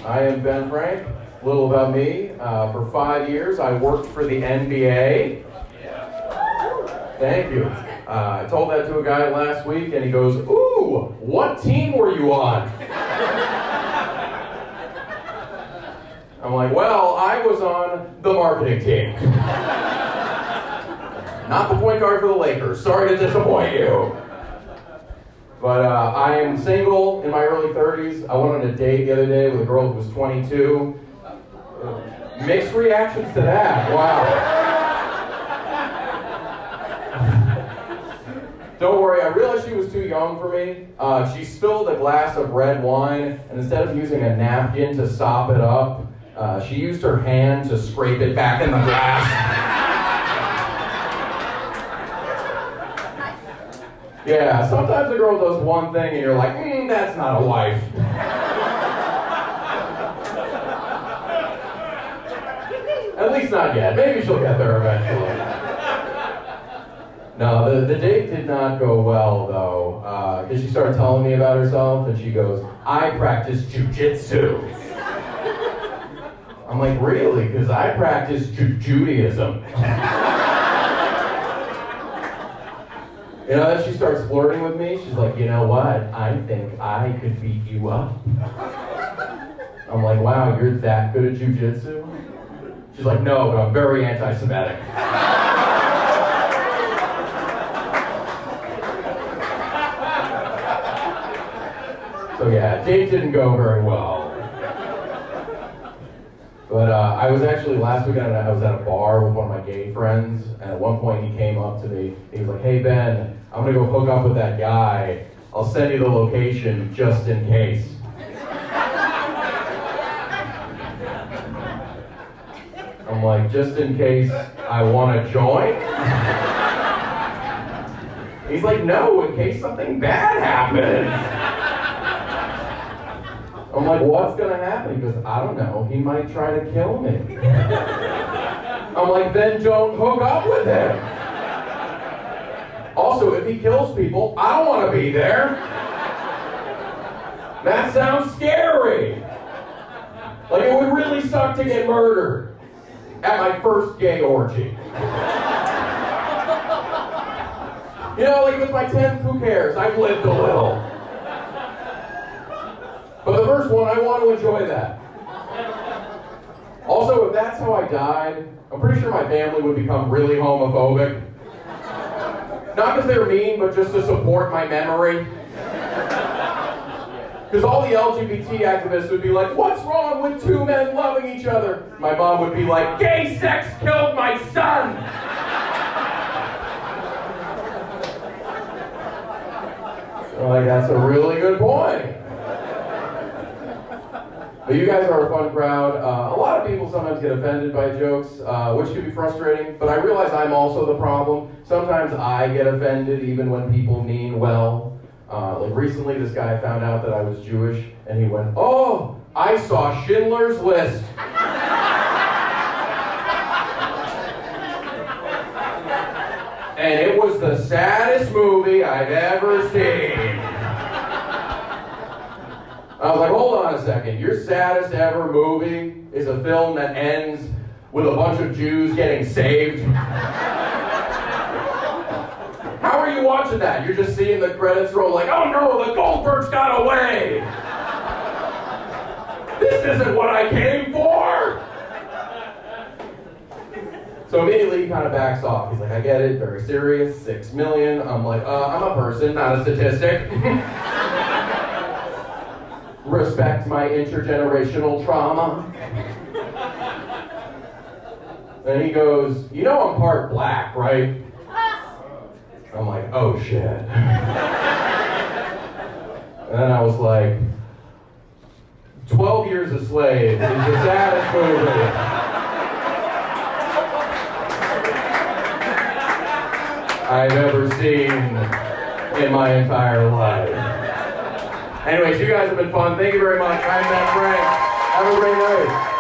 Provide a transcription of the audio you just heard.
I am Ben Frank. A little about me. For 5 years, I worked for the NBA. Thank you. I told that to a guy last week, and he goes, "Ooh, what team were you on?" I'm like, "Well, I was on the marketing team. Not the point guard for the Lakers. Sorry to disappoint you." But I am single, in my early 30s. I went on a date the other day with a girl who was 22. Mixed reactions to that. Wow. Don't worry, I realized she was too young for me. She spilled a glass of red wine, and instead of using a napkin to sop it up, she used her hand to scrape it back in the glass. Yeah, sometimes a girl does one thing and you're like, that's not a wife. At least not yet. Maybe she'll get there eventually. No, the date did not go well, though, because she started telling me about herself, and she goes, "I practice jujitsu." I'm like, "Really? Because I practice Judaism." You know, then she starts flirting with me. She's like, "You know what? I think I could beat you up." I'm like, "Wow, you're that good at jujitsu?" She's like, "No, but I'm very anti-Semitic." So yeah, date didn't go very well. But I was actually, last weekend, I was at a bar with one of my gay friends, and at one point he came up to me, he was like, "Hey Ben, I'm gonna go hook up with that guy. I'll send you the location just in case." I'm like, "Just in case I wanna join?" He's like, "No, in case something bad happens." I'm like, "What's gonna happen?" He goes, "I don't know, he might try to kill me." I'm like, "Then don't hook up with him." Also, if he kills people, I don't want to be there. That sounds scary. Like, it would really suck to get murdered at my first gay orgy. You know, like, if it's my 10th, who cares? I've lived a little. But the first one, I want to enjoy that. Also, if that's how I died, I'm pretty sure my family would become really homophobic. Not because they're mean, but just to support my memory. Because all the LGBT activists would be like, "What's wrong with two men loving each other?" My mom would be like, "Gay sex killed my son!" I'm like, that's a really good point. But you guys are a fun crowd. A lot of people sometimes get offended by jokes, which can be frustrating, but I realize I'm also the problem. Sometimes I get offended even when people mean well. Like recently, this guy found out that I was Jewish, and he went, "Oh, I saw Schindler's List." And it was the saddest movie I've ever seen. I was like, "Hold on a second, your saddest ever movie is a film that ends with a bunch of Jews getting saved?" How are you watching that? You're just seeing the credits roll like, "Oh no, the Goldbergs got away! This isn't what I came for!" So immediately he kind of backs off. He's like, "I get it, very serious, 6 million. I'm like, I'm a person, not a statistic. Respect my intergenerational trauma." And he goes, "You know I'm part black, right?" I'm like, "Oh shit." And then I was like, 12 Years a Slave is the saddest movie I've ever seen in my entire life. Anyways, you guys have been fun. Thank you very much. I'm Ben Frank. Have a great night.